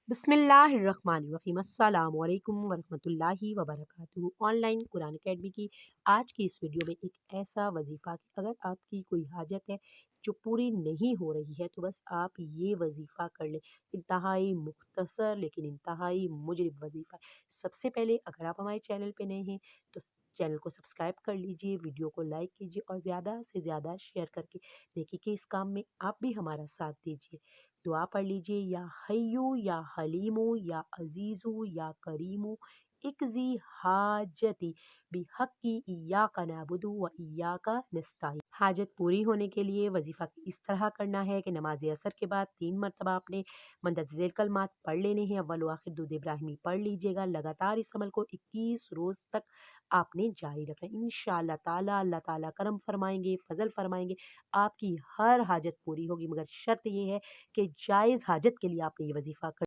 बिस्मिल्लाहिर्रहमानिर्रहीम अस्सलामु अलैकुम वरहमतुल्लाहि वबरकातुहू। ऑनलाइन कुरान अकेडमी की आज की इस वीडियो में एक ऐसा वजीफ़ा कि अगर आपकी कोई हाजत है जो पूरी नहीं हो रही है तो बस आप ये वजीफ़ा कर लें। इंतहाई मुख्तसर लेकिन इंतहाई मुजरिब वजीफ़ा है। सबसे पहले अगर आप हमारे चैनल पे नए हैं तो चैनल को सब्सक्राइब कर लीजिए, वीडियो को लाइक कीजिए और ज़्यादा से ज़्यादा शेयर करके देखिए कि इस काम में आप भी हमारा साथ दीजिए। दुआ पढ़ लीजिए, या हय्यू या हलीमू या अजीज़ू या करीमू इकज़ी हाजती बिहक्की इय्याका नअबुदु व इय्याका नस्तईन। हाजत पूरी होने के लिए वजीफ़ा इस तरह करना है कि नमाज असर के बाद 3 मरतबा आपने मंदज़िल कलमात पढ़ लेने हैं। अव्वल व आखिर दुरूद इब्राहिमी पढ़ लीजिएगा। लगातार इस अमल को 21 रोज़ तक आपने जारी रखना है। इंशाअल्लाह ताला अल्लाह ताला करम फरमाएंगे, फजल फरमाएंगे, आपकी हर हाजत पूरी होगी। मगर शर्त ये है कि जायज़ हाजत के लिए आपने ये वजीफ़ा कर